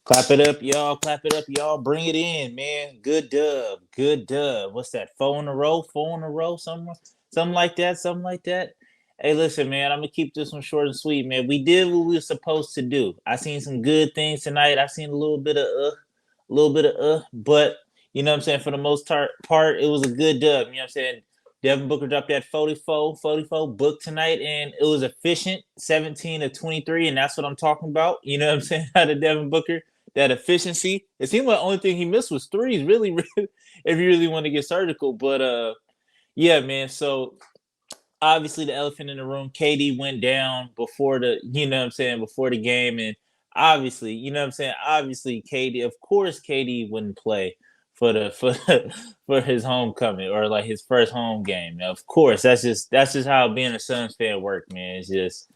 Clap it up, y'all. Clap it up, y'all. Bring it in, man. Good dub. Good dub. What's that? Four in a row? Four in a row? Something like that. Something like that. Hey, listen, man. I'm gonna keep this one short and sweet, man. We did what we were supposed to do. I seen some good things tonight. I seen but you know what I'm saying. For the most part, it was a good dub. You know what I'm saying. Devin Booker dropped that 44 book tonight, and it was efficient, 17 to 23, and that's what I'm talking about. You know what I'm saying? Out of Devin Booker, that efficiency. It seemed like the only thing he missed was threes, really, really, if you really want to get surgical. But yeah, man. So obviously the elephant in the room, KD went down before the, you know what I'm saying, before the game. And obviously, you know what I'm saying, obviously KD, of course KD wouldn't play for for his homecoming or like his first home game. Now, of course, that's just how being a Suns fan work, man. It's just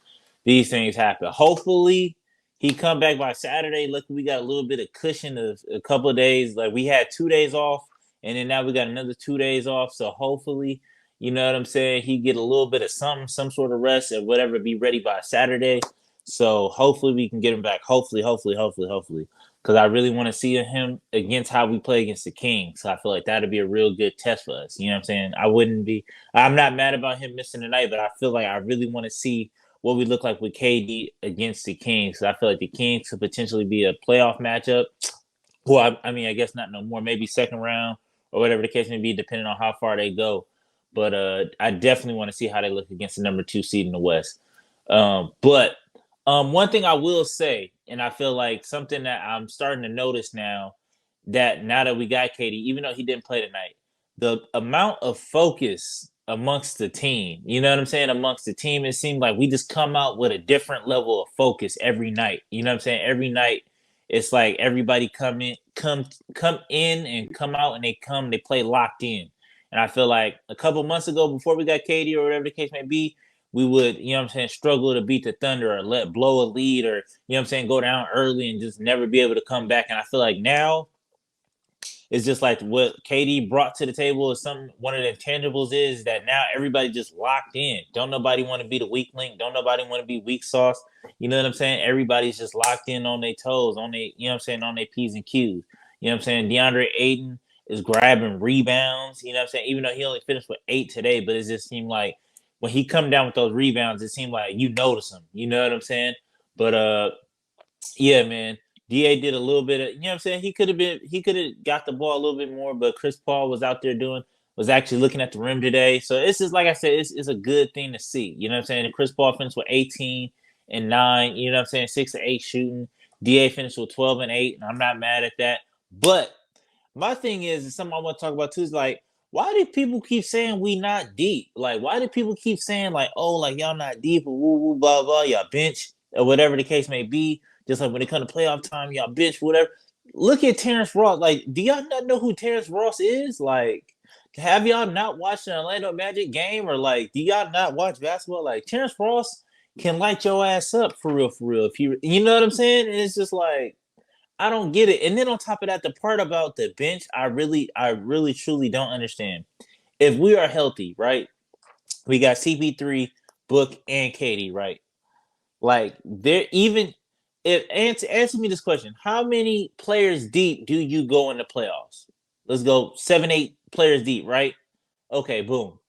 these things happen. Hopefully he come back by Saturday. Look, we got a little bit of cushion of a couple of days. Like we had 2 days off, and then now we got another 2 days off. So hopefully, you know what I'm saying, he get a little bit of some sort of rest and whatever, be ready by Saturday. So hopefully we can get him back. Hopefully. Because I really want to see him against how we play against the Kings. So I feel like that'd be a real good test for us. You know what I'm saying? I'm not mad about him missing tonight, but I feel like I really want to see what we look like with KD against the Kings. I feel like the Kings could potentially be a playoff matchup. Well, I mean, I guess not no more. Maybe second round or whatever the case may be, depending on how far they go. But I definitely want to see how they look against the number 2 seed in the West. But one thing I will say, and I feel like something that I'm starting to notice now that we got KD, even though he didn't play tonight, the amount of focus amongst the team, you know what I'm saying, amongst the team, it seemed like we just come out with a different level of focus every night. You know what I'm saying? Every night it's like everybody come in and come out and they play locked in. And I feel like a couple months ago, before we got KD or whatever the case may be, we would, you know what I'm saying, struggle to beat the Thunder or let blow a lead or, you know what I'm saying, go down early and just never be able to come back. And I feel like now it's just like what KD brought to the table is one of the intangibles is that now everybody just locked in. Don't nobody want to be the weak link. Don't nobody want to be weak sauce. You know what I'm saying? Everybody's just locked in on their toes, on their, you know what I'm saying, on their P's and Q's. You know what I'm saying? DeAndre Ayton is grabbing rebounds. You know what I'm saying? Even though he only finished with 8 today, but it just seemed like when he come down with those rebounds, it seemed like you notice him. You know what I'm saying? But yeah, man. Da did a little bit of, you know what I'm saying? He could have got the ball a little bit more, but Chris Paul was out there was actually looking at the rim today. So it's just like I said, it's a good thing to see. You know what I'm saying? And Chris Paul finished with 18 and 9, you know what I'm saying? 6 to 8 shooting. Da finished with 12 and 8, and I'm not mad at that. But my thing is something I want to talk about too is like, why do people keep saying we not deep? Like, why do people keep saying like, oh, like y'all not deep or woo woo blah blah, y'all bench or whatever the case may be? Just like when it comes to playoff time, y'all bitch, whatever. Look at Terrence Ross. Like, do y'all not know who Terrence Ross is? Like, have y'all not watched an Orlando Magic game? Or like, do y'all not watch basketball? Like, Terrence Ross can light your ass up for real, for real. If you know what I'm saying? And it's just like, I don't get it. And then on top of that, the part about the bench, I really truly don't understand. If we are healthy, right? We got CP3, Book, and Katie, right? Like there even if answer me this question: how many players deep do you go in the playoffs? Let's go 7, 8 players deep, right? Okay, boom.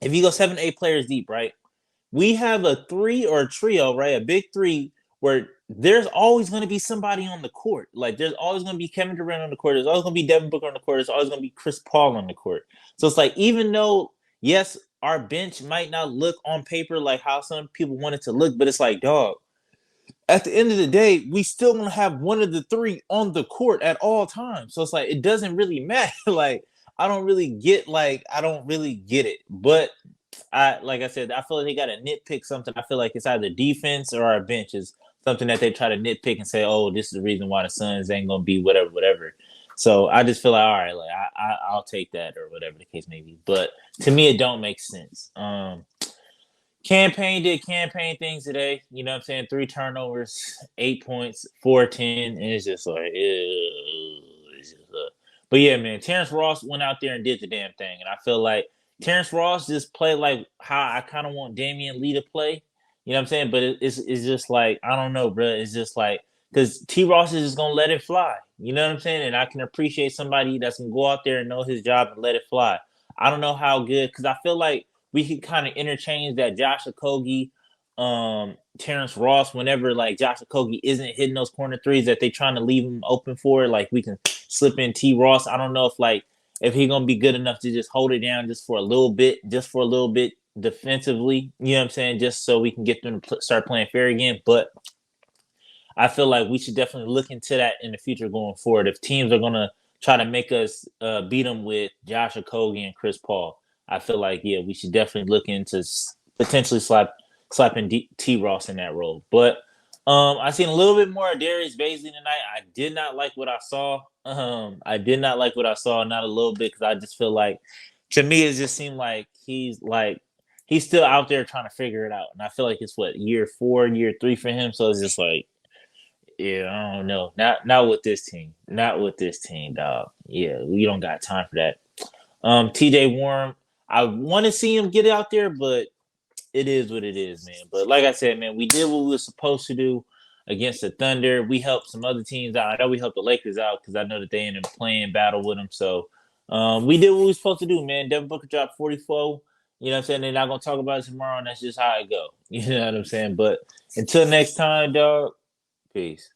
If you go 7, 8 players deep, right? We have a three or a trio, right? A big three where there's always going to be somebody on the court. Like there's always going to be Kevin Durant on the court. There's always going to be Devin Booker on the court. There's always going to be Chris Paul on the court. So it's like even though yes, our bench might not look on paper like how some people want it to look, but it's like dog at the end of the day, we still gonna have one of the three on the court at all times. So it's like it doesn't really matter. Like I don't really get it. But I like I said, I feel like they gotta nitpick something. I feel like it's either defense or our bench is something that they try to nitpick and say, oh, this is the reason why the Suns ain't gonna be whatever, whatever. So I just feel like all right, like I'll take that or whatever the case may be. But to me, it don't make sense. Campaign did campaign things today. You know what I'm saying? 3 turnovers, 8 points, 4-10. And it's just like, ew, it's just, but yeah, man, Terrence Ross went out there and did the damn thing. And I feel like Terrence Ross just played like how I kind of want Damian Lee to play. You know what I'm saying? But it's just like, I don't know, bro. It's just like because T. Ross is just gonna let it fly. You know what I'm saying? And I can appreciate somebody that's gonna go out there and know his job and let it fly. I don't know how good because I feel like we could kind of interchange that Josh Okogie, Terrence Ross. Whenever like Josh Okogie isn't hitting those corner threes that they trying to leave him open for, like we can slip in T. Ross. I don't know if he gonna be good enough to just hold it down just for a little bit defensively. You know what I'm saying? Just so we can get them to start playing fair again, but. I feel like we should definitely look into that in the future going forward. If teams are gonna try to make us beat them with Josh Okogie and Chris Paul, I feel like we should definitely look into potentially slapping T Ross in that role. But I seen a little bit more of Darius Bazley tonight. I did not like what I saw. I did not like what I saw, not a little bit, because I just feel like to me it just seemed like he's still out there trying to figure it out, and I feel like it's what year 4, year 3 for him. So it's just like yeah, I don't know. Not with this team. Not with this team, dog. Yeah, we don't got time for that. TJ Warren, I want to see him get out there, but it is what it is, man. But like I said, man, we did what we were supposed to do against the Thunder. We helped some other teams out. I know we helped the Lakers out because I know that they ended up playing battle with them. So we did what we were supposed to do, man. Devin Booker dropped 44. You know what I'm saying? They're not gonna talk about it tomorrow, and that's just how it go. You know what I'm saying? But until next time, dog. Peace.